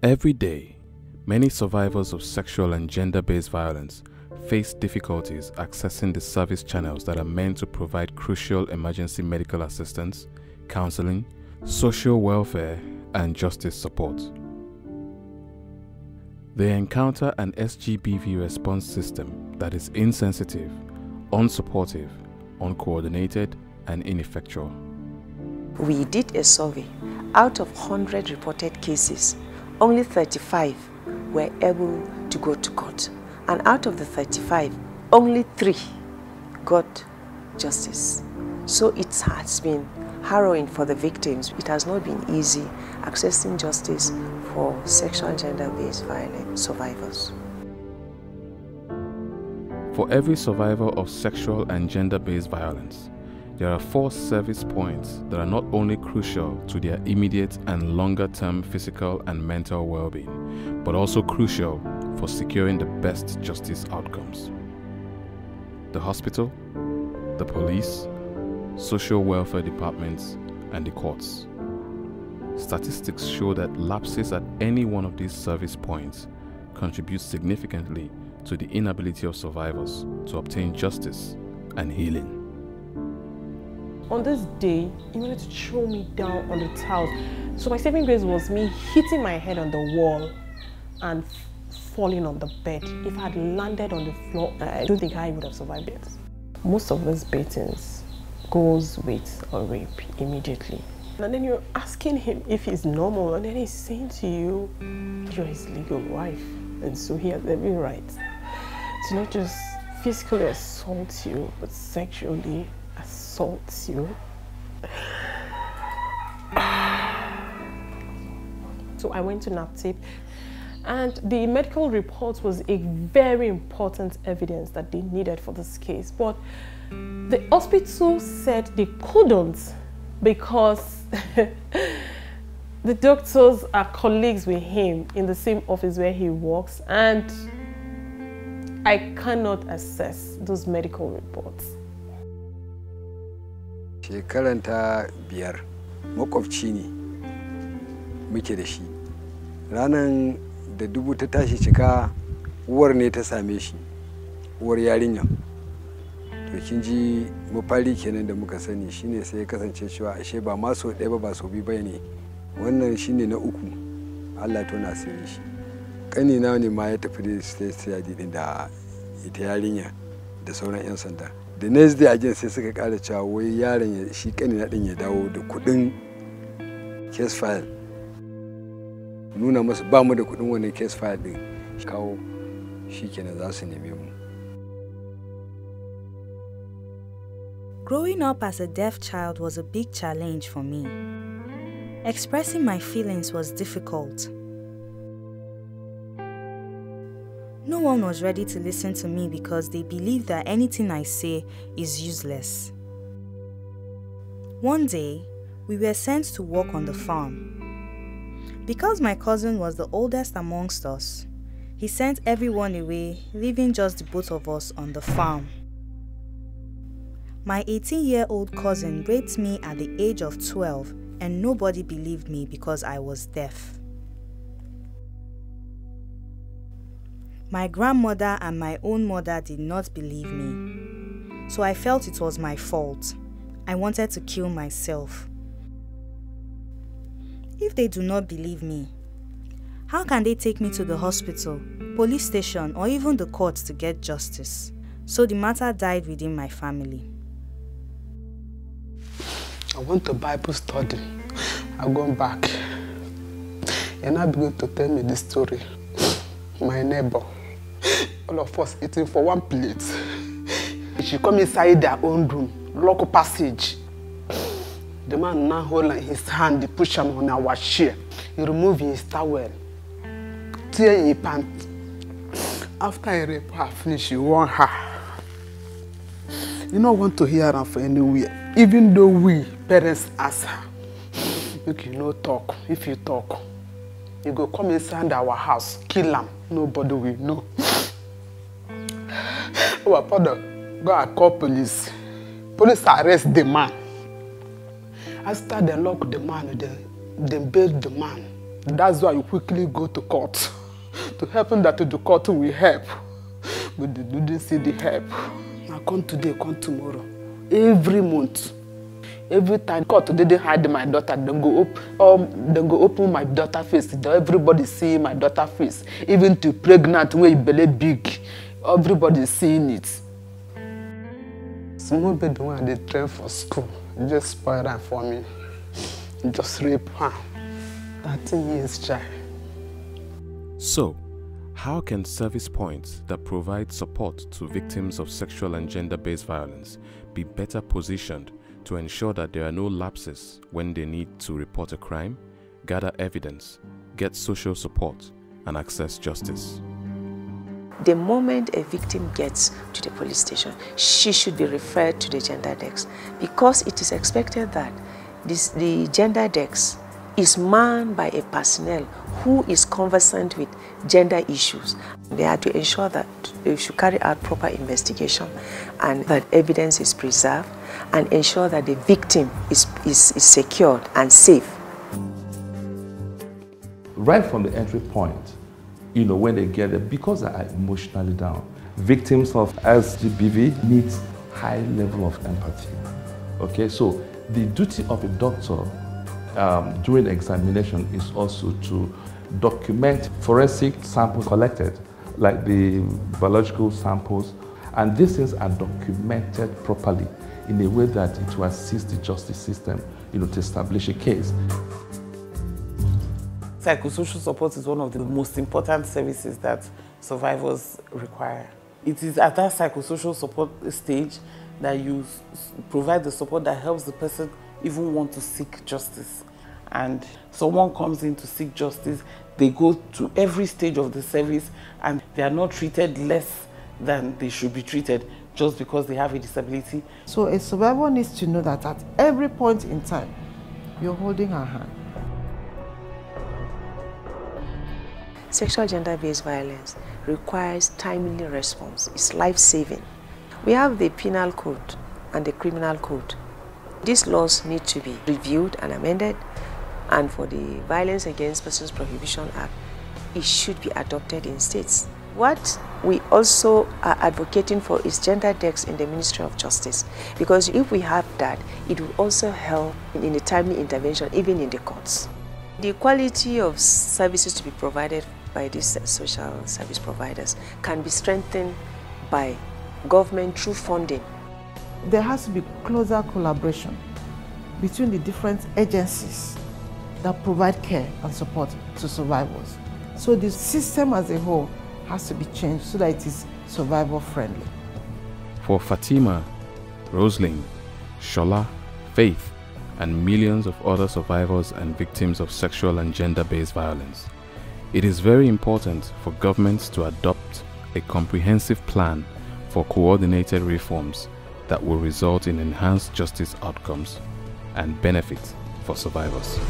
Every day, many survivors of sexual and gender-based violence face difficulties accessing the service channels that are meant to provide crucial emergency medical assistance, counseling, social welfare, and justice support. They encounter an SGBV response system that is insensitive, unsupportive, uncoordinated, and ineffectual. We did a survey. Out of 100 reported cases, only 35 were able to go to court. And out of the 35, only 3 got justice. So it has been harrowing for the victims. It has not been easy accessing justice for sexual and gender-based violence survivors. For every survivor of sexual and gender-based violence, there are 4 service points that are not only crucial to their immediate and longer-term physical and mental well-being, but also crucial for securing the best justice outcomes: the hospital, the police, social welfare departments, and the courts. Statistics show that lapses at any one of these service points contribute significantly to the inability of survivors to obtain justice and healing. On this day, he wanted to throw me down on the tiles. So my saving grace was me hitting my head on the wall and falling on the bed. If I had landed on the floor, I don't think I would have survived it. Most of these beatings goes with a rape immediately. And then you're asking him if he's normal, and then he's saying to you, you're his legal wife. And so he has every right to not just physically assault you, but sexually assault you. So I went to NAPTIP, and the medical report was a very important evidence that they needed for this case. But the hospital said they couldn't because the doctors are colleagues with him in the same office where he works, and I cannot assess those medical reports. Shekaranta 5 makwabci ne muke da shi. Ranan da dubu ta tashi cika, uwar ne ta same shi, uwar yarinya. To kin ji mafari kenan da muka sani, shine sai ya kasance cewa ashe ba ma so ɗaya ba so biyu bane. Wannan shine na 3. Allah to na sirri shi. Kanina ne ma ya tafi da state din da ita yarinya da sauran 'yan sanda. The next day again sai suka ƙara cewa wai yaron shi kanina din ya dawo da kuɗin case file. Nuna masa ba mu da kuɗin wannan case file din. Kawo shi kenan za su neme mu. Growing up as a deaf child was a big challenge for me. Expressing my feelings was difficult. No one was ready to listen to me because they believed that anything I say is useless. One day, we were sent to work on the farm. Because my cousin was the oldest amongst us, he sent everyone away, leaving just the both of us on the farm. My 18-year-old cousin raped me at the age of 12, and nobody believed me because I was deaf. My grandmother and my own mother did not believe me, so I felt it was my fault. I wanted to kill myself. If they do not believe me, how can they take me to the hospital, police station, or even the court to get justice? So the matter died within my family. I went to Bible study. I gone back. And I began to tell me the story. My neighbor, all of us eating for one plate. She come inside their own room, lock up passage. The man now holding his hand, he push him on our chair. He remove his towel, tear his pants. After I rape her, finish, he want her. You don't want to hear her from anywhere. Even though we, parents, ask her, look, you no talk. If you talk, you go come inside our house, kill him. Nobody will know. Our father go and call police. Police arrest the man. After they lock the man, they bail the man. That's why you quickly go to court to help them that the court will help. But they didn't see the help. I come today, come tomorrow. Every month. Every time court didn't hide my daughter, they go open my daughter face. Everybody see my daughter face. Even to pregnant when you belly big, everybody seeing it. Small baby when they train for school, just spoil that for me. Just rape her. 13 years child. So, how can service points that provide support to victims of sexual and gender-based violence be better positioned to ensure that there are no lapses when they need to report a crime, gather evidence, get social support, and access justice? The moment a victim gets to the police station, she should be referred to the gender desk, because it is expected that the gender desk is manned by a personnel who is conversant with gender issues. They are to ensure that they should carry out proper investigation and that evidence is preserved and ensure that the victim is secured and safe. Right from the entry point, when they get there, because they are emotionally down, victims of SGBV need high level of empathy. Okay, so the duty of a doctor during the examination is also to document forensic samples collected, like the biological samples, and these things are documented properly in a way that it will assist the justice system, to establish a case. Psychosocial support is one of the most important services that survivors require. It is at that psychosocial support stage that you provide the support that helps the person even want to seek justice. And someone comes in to seek justice, they go to every stage of the service and they are not treated less than they should be treated just because they have a disability. So a survivor needs to know that at every point in time, you're holding her hand. Sexual gender-based violence requires timely response. It's life-saving. We have the penal code and the criminal code. These laws need to be reviewed and amended, and for the Violence Against Persons Prohibition Act, it should be adopted in states. What we also are advocating for is gender desk in the Ministry of Justice, because if we have that, it will also help in the timely intervention, even in the courts. The quality of services to be provided by these social service providers can be strengthened by government through funding. There has to be closer collaboration between the different agencies that provide care and support to survivors. So the system as a whole has to be changed so that it is survivor friendly. For Fatima, Roslyn, Shola, Faith, and millions of other survivors and victims of sexual and gender-based violence, it is very important for governments to adopt a comprehensive plan for coordinated reforms that will result in enhanced justice outcomes and benefit for survivors.